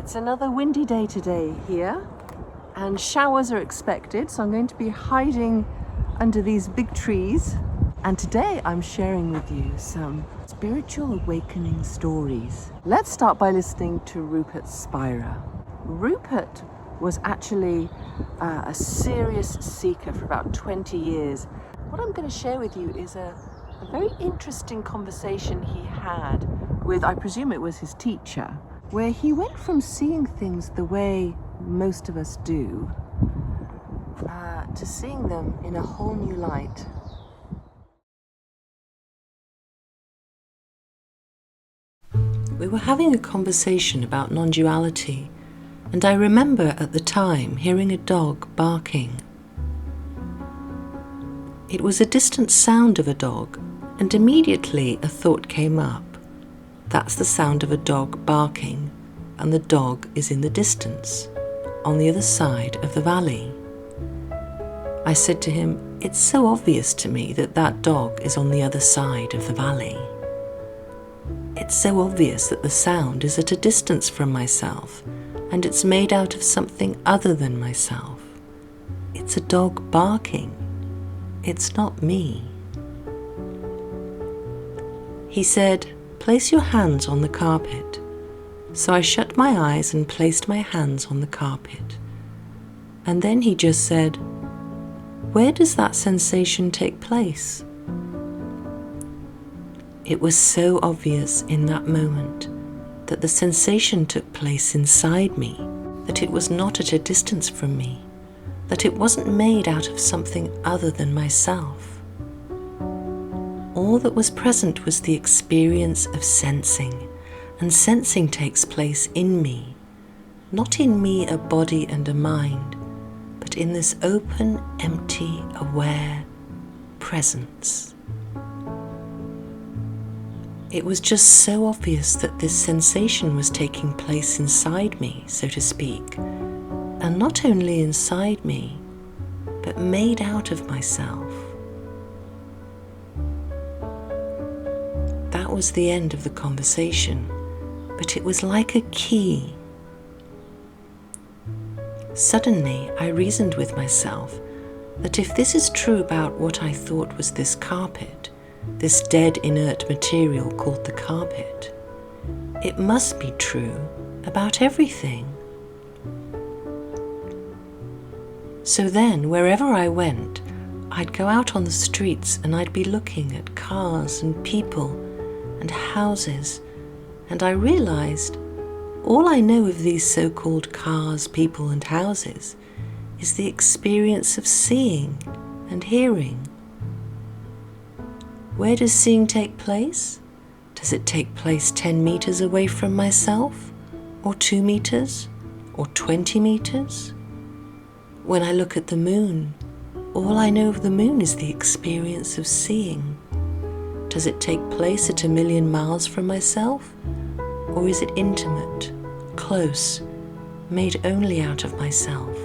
It's another windy day today here, and showers are expected, so I'm going to be hiding under these big trees. And today I'm sharing with you some spiritual awakening stories. Let's start by listening to Rupert Spira. Rupert was actually a serious seeker for about 20 years. What I'm going to share with you is a very interesting conversation he had with, I presume it was his teacher, where he went from seeing things the way most of us do to seeing them in a whole new light. We were having a conversation about non-duality, and I remember at the time hearing a dog barking. It was a distant sound of a dog, and immediately a thought came up. That's the sound of a dog barking, and the dog is in the distance, on the other side of the valley. I said to him, "It's so obvious to me that that dog is on the other side of the valley. It's so obvious that the sound is at a distance from myself, and it's made out of something other than myself. It's a dog barking. It's not me." He said, "Place your hands on the carpet." So I shut my eyes and placed my hands on the carpet. And then he just said, "Where does that sensation take place?" It was so obvious in that moment that the sensation took place inside me, that it was not at a distance from me, that it wasn't made out of something other than myself. All that was present was the experience of sensing, and sensing takes place in me, not in me a body and a mind, but in this open, empty, aware presence. It was just so obvious that this sensation was taking place inside me, so to speak, and not only inside me, but made out of myself. That was the end of the conversation, but it was like a key. Suddenly, I reasoned with myself that if this is true about what I thought was this carpet, this dead inert material called the carpet, it must be true about everything. So then, wherever I went, I'd go out on the streets and I'd be looking at cars and people and houses, and I realized all I know of these so-called cars, people and houses is the experience of seeing and hearing. Where does seeing take place? Does it take place 10 meters away from myself? Or 2 meters? Or 20 meters? When I look at the moon, all I know of the moon is the experience of seeing. Does it take place at 1,000,000 miles from myself? Or is it intimate, close, made only out of myself?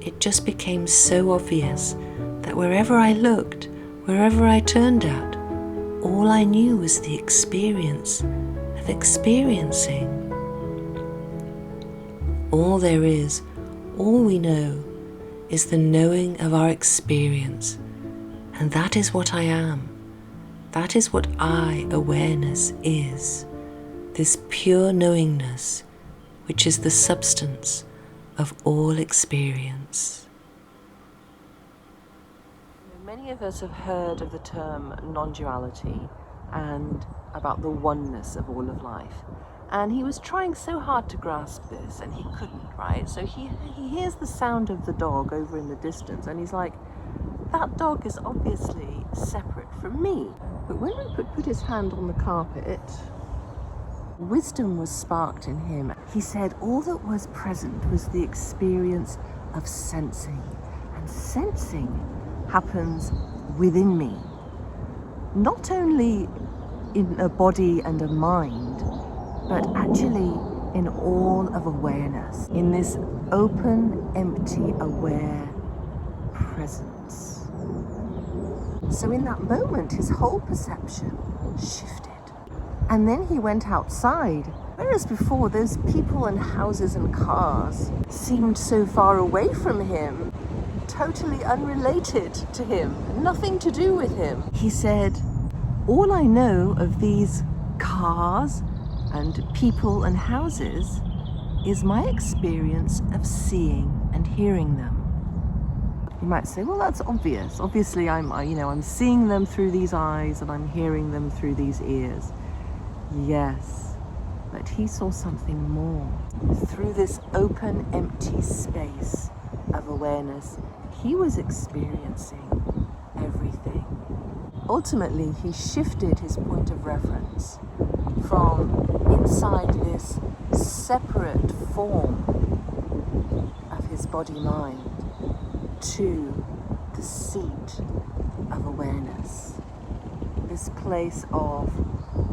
It just became so obvious that wherever I looked, wherever I turned at, all I knew was the experience of experiencing. All there is, all we know, is the knowing of our experience, and that is what I am. That is what I-awareness is, this pure knowingness, which is the substance of all experience. Many of us have heard of the term non-duality and about the oneness of all of life. And he was trying so hard to grasp this, and he couldn't, right? So he hears the sound of the dog over in the distance, and he's like, that dog is obviously separate from me. But when Rupert put his hand on the carpet, wisdom was sparked in him. He said all that was present was the experience of sensing, and sensing happens within me, not only in a body and a mind, but actually in all of awareness, in this open, empty, aware presence. So in that moment, his whole perception shifted. And then he went outside Whereas before, those people and houses and cars seemed so far away from him, totally unrelated to him, nothing to do with him. He said, all I know of these cars and people and houses is my experience of seeing and hearing them. You might say, well, that's obvious. Obviously, I'm seeing them through these eyes and I'm hearing them through these ears. Yes, but he saw something more. Through this open, empty space of awareness, he was experiencing everything. Ultimately, he shifted his point of reference from inside this separate form of his body-mind to the seat of awareness, this place of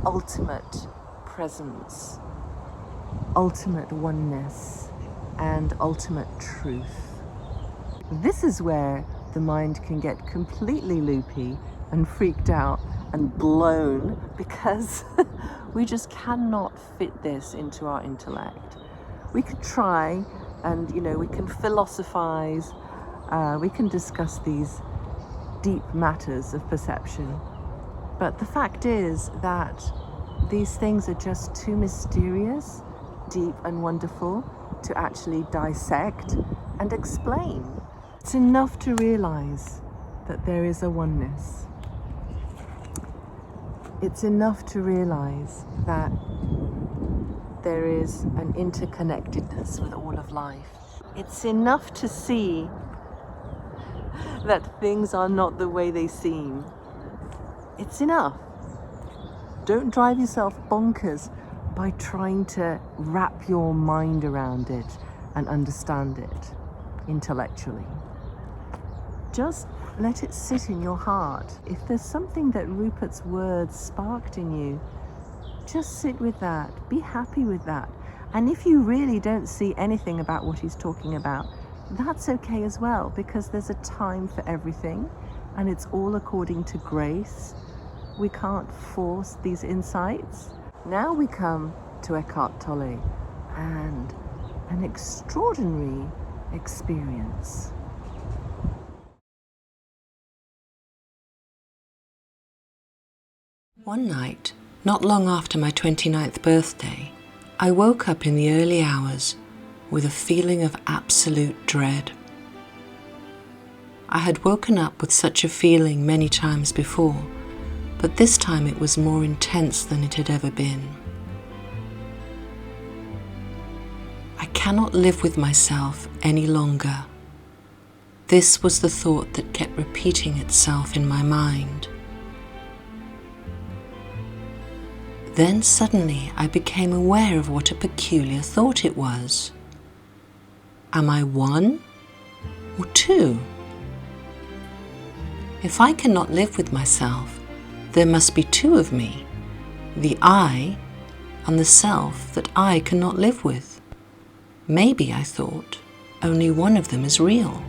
ultimate presence, ultimate oneness, and ultimate truth. This is where the mind can get completely loopy and freaked out and blown because we just cannot fit this into our intellect. We could try and, we can philosophize, we can discuss these deep matters of perception. But the fact is that these things are just too mysterious, deep and wonderful to actually dissect and explain. It's enough to realize that there is a oneness. It's enough to realize that there is an interconnectedness with all of life. It's enough to see that things are not the way they seem. It's enough. Don't drive yourself bonkers by trying to wrap your mind around it and understand it intellectually. Just let it sit in your heart. If there's something that Rupert's words sparked in you, just sit with that. Be happy with that. And if you really don't see anything about what he's talking about, that's okay as well, because there's a time for everything and it's all according to grace. We can't force these insights. Now we come to Eckhart Tolle and an extraordinary experience. One night, not long after my 29th birthday, I woke up in the early hours with a feeling of absolute dread. I had woken up with such a feeling many times before, but this time it was more intense than it had ever been. I cannot live with myself any longer. This was the thought that kept repeating itself in my mind. Then suddenly I became aware of what a peculiar thought it was. Am I one or two? If I cannot live with myself, there must be two of me, the I and the self that I cannot live with. Maybe, I thought, only one of them is real.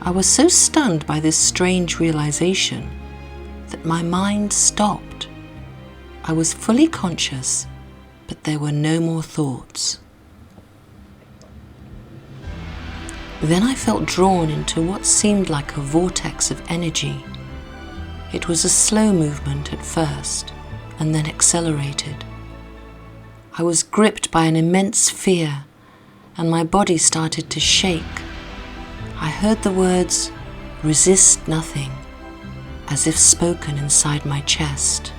I was so stunned by this strange realization that my mind stopped. I was fully conscious, but there were no more thoughts. Then I felt drawn into what seemed like a vortex of energy. It was a slow movement at first, and then accelerated. I was gripped by an immense fear, and my body started to shake. I heard the words, "Resist nothing," as if spoken inside my chest.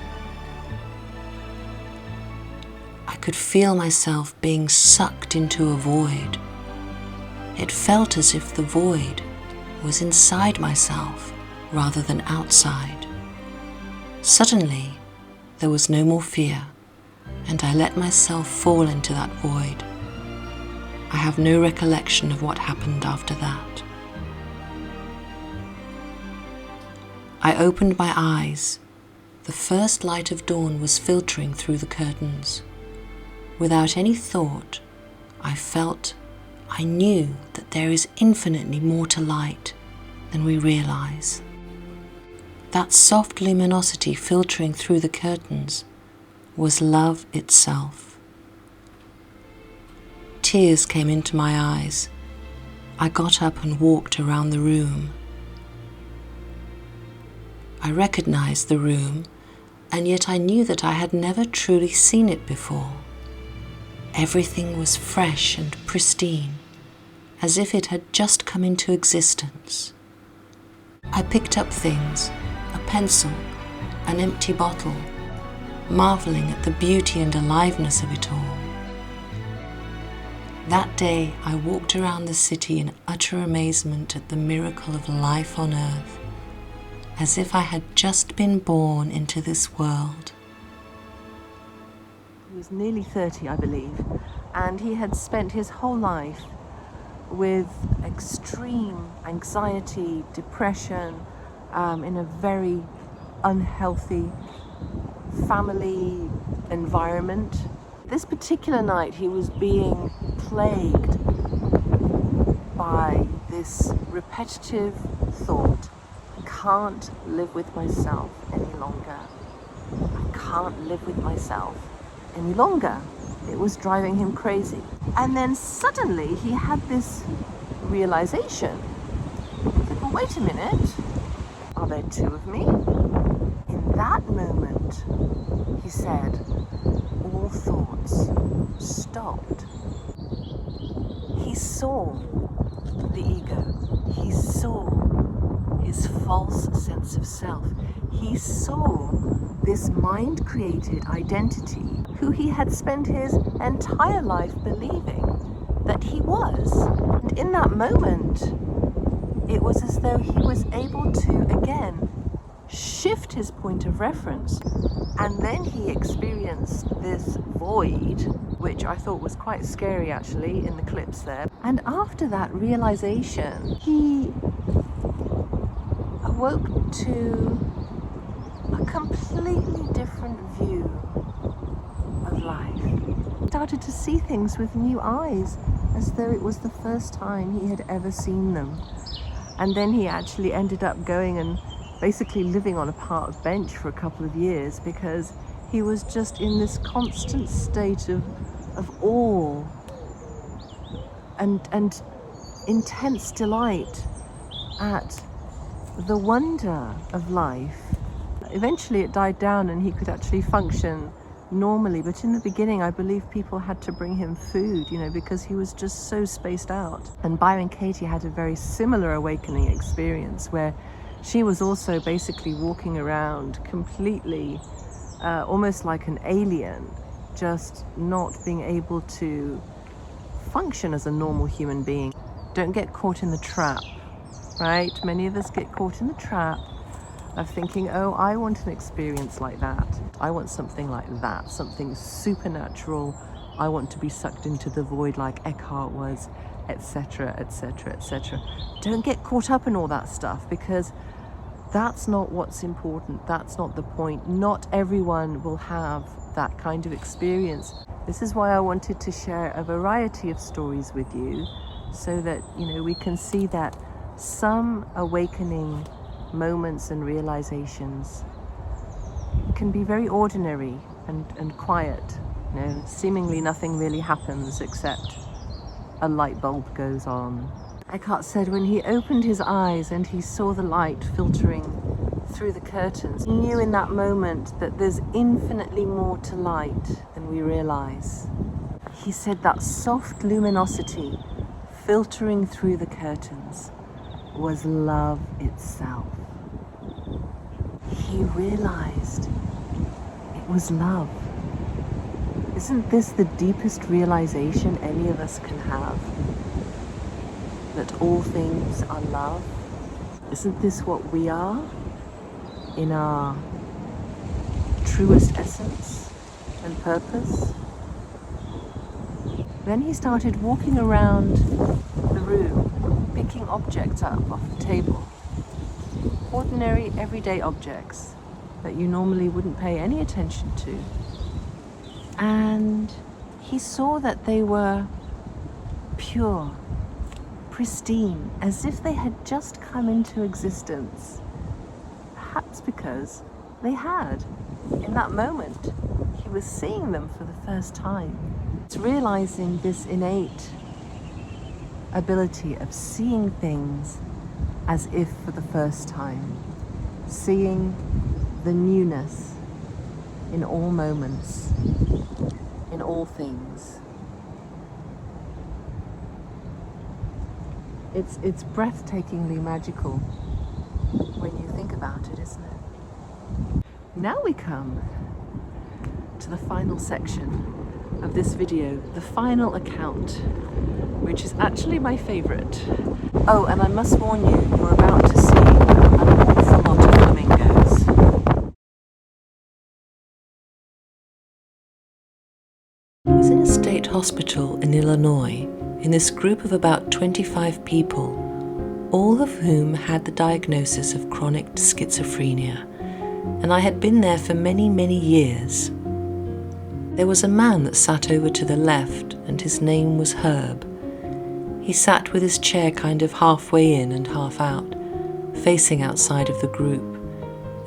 I could feel myself being sucked into a void. It felt as if the void was inside myself rather than outside. Suddenly, there was no more fear, and I let myself fall into that void. I have no recollection of what happened after that. I opened my eyes. The first light of dawn was filtering through the curtains. Without any thought, I knew that there is infinitely more to light than we realize. That soft luminosity filtering through the curtains was love itself. Tears came into my eyes. I got up and walked around the room. I recognized the room, and yet I knew that I had never truly seen it before. Everything was fresh and pristine, as if it had just come into existence. I picked up things, a pencil, an empty bottle, marveling at the beauty and aliveness of it all. That day I walked around the city in utter amazement at the miracle of life on earth, as if I had just been born into this world. He was nearly 30, I believe, and he had spent his whole life with extreme anxiety, depression, in a very unhealthy family environment. This particular night he was being plagued by this repetitive thought: I can't live with myself any longer. I can't live with myself any longer. It was driving him crazy. And then suddenly he had this realization. Well, wait a minute. Are there two of me? In that moment, he said, all thoughts stopped. He saw the ego. He saw his false sense of self. He saw this mind-created identity who he had spent his entire life believing that he was. And in that moment, it was as though he was able to, again, shift his point of reference. And then he experienced this void, which I thought was quite scary actually in the clips there. And after that realization, he awoke to a completely different view of life. Started to see things with new eyes, as though it was the first time he had ever seen them. And then he actually ended up going and basically living on a park bench for a couple of years, because he was just in this constant state of awe and intense delight at the wonder of life. Eventually it died down and he could actually function normally, but in the beginning I believe people had to bring him food, because he was just so spaced out. And Byron Katie had a very similar awakening experience where she was also basically walking around completely almost like an alien, just not being able to function as a normal human being. Don't get caught in the trap, right? Many of us get caught in the trap of thinking, oh, I want an experience like that. I want something like that, something supernatural. I want to be sucked into the void like Eckhart was, etc., etc., etc. Don't get caught up in all that stuff, because that's not what's important. That's not the point. Not everyone will have that kind of experience. This is why I wanted to share a variety of stories with you, so that, we can see that some awakening moments and realizations can be very ordinary and quiet. Seemingly nothing really happens except a light bulb goes on. Eckhart said when he opened his eyes and he saw the light filtering through the curtains, he knew in that moment that there's infinitely more to light than we realize. He said that soft luminosity filtering through the curtains was love itself. He realized it was love. Isn't this the deepest realization any of us can have? That all things are love? Isn't this what we are in our truest essence and purpose? Then he started walking around the room, picking objects up off the table. Ordinary, everyday objects that you normally wouldn't pay any attention to. And he saw that they were pure, pristine, as if they had just come into existence. Perhaps because they had. In that moment, he was seeing them for the first time. It's realizing this innate ability of seeing things as if for the first time, seeing the newness in all moments, in all things. It's breathtakingly magical when you think about it, isn't it? Now we come to the final section of this video, the final account, which is actually my favourite. Oh, and I must warn you, you're about to see an awful lot of flamingos. I was in a state hospital in Illinois in this group of about 25 people, all of whom had the diagnosis of chronic schizophrenia, and I had been there for many, many years. There was a man that sat over to the left, and his name was Herb. He sat with his chair kind of halfway in and half out, facing outside of the group,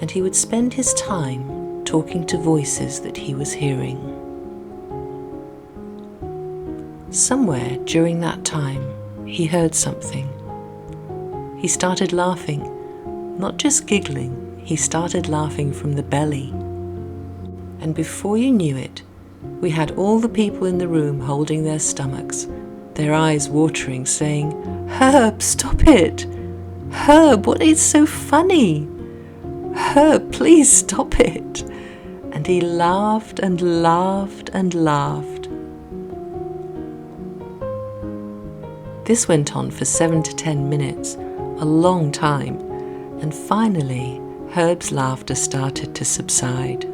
and he would spend his time talking to voices that he was hearing. Somewhere during that time, he heard something. He started laughing, not just giggling, he started laughing from the belly. And before you knew it, we had all the people in the room holding their stomachs, their eyes watering, saying, "Herb, stop it! Herb, what is so funny? Herb, please stop it!" And he laughed and laughed and laughed. This went on for 7 to 10 minutes, a long time, and finally Herb's laughter started to subside.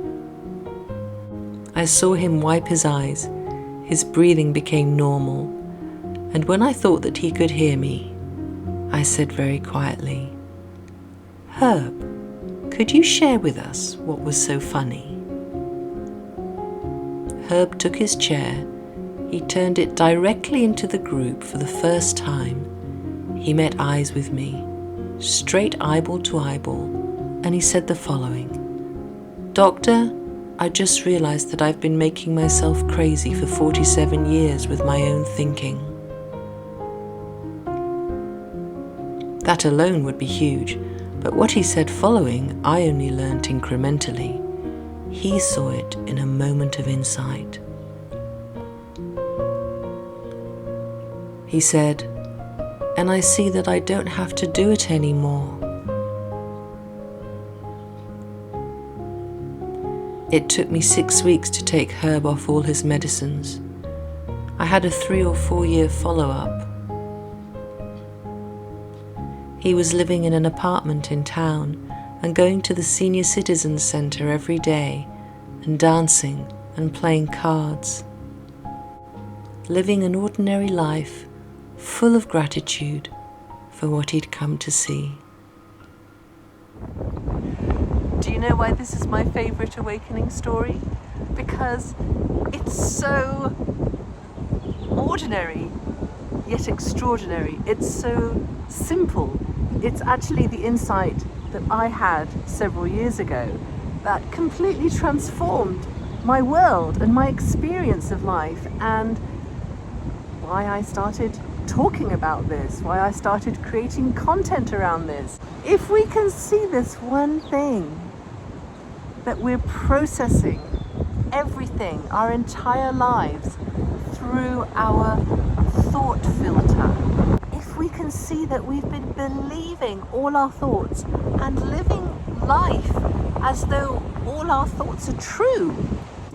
I saw him wipe his eyes, his breathing became normal, and when I thought that he could hear me, I said very quietly, "Herb, could you share with us what was so funny?" Herb took his chair, he turned it directly into the group for the first time. He met eyes with me, straight eyeball to eyeball, and he said the following, "Doctor, I just realized that I've been making myself crazy for 47 years with my own thinking." That alone would be huge, but what he said following, I only learnt incrementally. He saw it in a moment of insight. He said, "And I see that I don't have to do it anymore." It took me 6 weeks to take Herb off all his medicines. I had a 3 or 4 year follow-up. He was living in an apartment in town and going to the senior citizens centre every day and dancing and playing cards. Living an ordinary life full of gratitude for what he'd come to see. Do you know why this is my favourite awakening story? Because it's so ordinary, yet extraordinary. It's so simple. It's actually the insight that I had several years ago that completely transformed my world and my experience of life, and why I started talking about this, why I started creating content around this. If we can see this one thing, that we're processing everything, our entire lives, through our thought filter. If we can see that we've been believing all our thoughts and living life as though all our thoughts are true,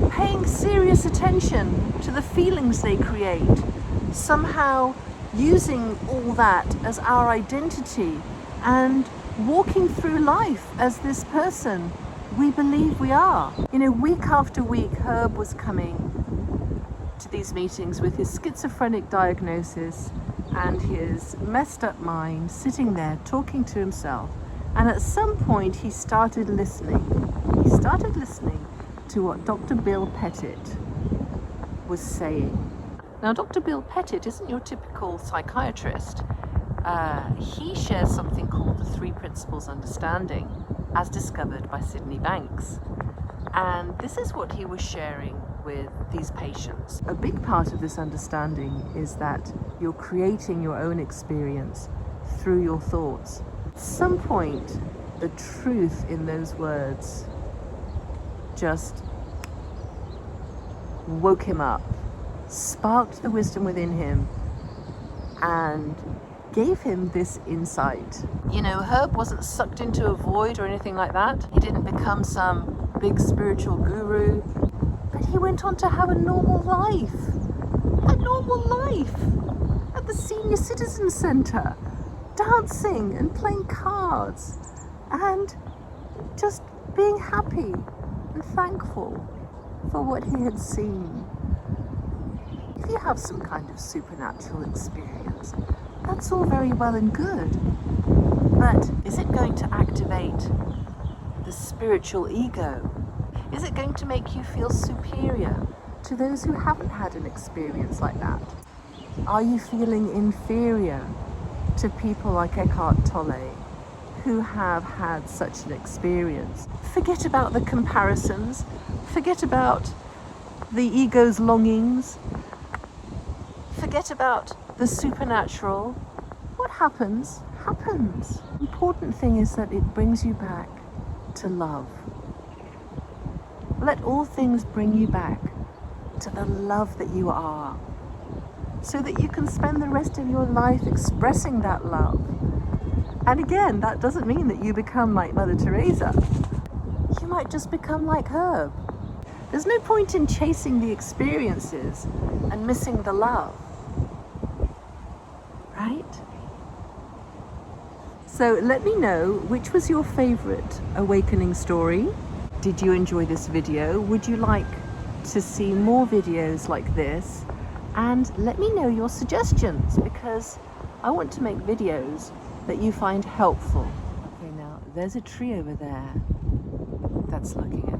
paying serious attention to the feelings they create, somehow using all that as our identity and walking through life as this person we believe we are. You know, week after week, Herb was coming to these meetings with his schizophrenic diagnosis and his messed up mind, sitting there talking to himself. And at some point he started listening. He started listening to what Dr. Bill Pettit was saying. Now, Dr. Bill Pettit isn't your typical psychiatrist. He shares something called the 3 Principles Understanding, as discovered by Sydney Banks. And this is what he was sharing with these patients. A big part of this understanding is that you're creating your own experience through your thoughts. At some point, the truth in those words just woke him up, sparked the wisdom within him, and gave him this insight. You know, Herb wasn't sucked into a void or anything like that. He didn't become some big spiritual guru, but he went on to have a normal life at the Senior Citizen Centre, dancing and playing cards and just being happy and thankful for what he had seen. If you have some kind of supernatural experience, that's all very well and good, but is it going to activate the spiritual ego? Is it going to make you feel superior to those who haven't had an experience like that? Are you feeling inferior to people like Eckhart Tolle who have had such an experience? Forget about the comparisons, forget about the ego's longings, forget about the supernatural. What happens, happens. The important thing is that it brings you back to love. Let all things bring you back to the love that you are, so that you can spend the rest of your life expressing that love. And again, that doesn't mean that you become like Mother Teresa. You might just become like Herb. There's no point in chasing the experiences and missing the love. Right? So let me know, which was your favorite awakening story? Did you enjoy this video? Would you like to see more videos like this? And let me know your suggestions, because I want to make videos that you find helpful. Okay, now there's a tree over there that's looking at me.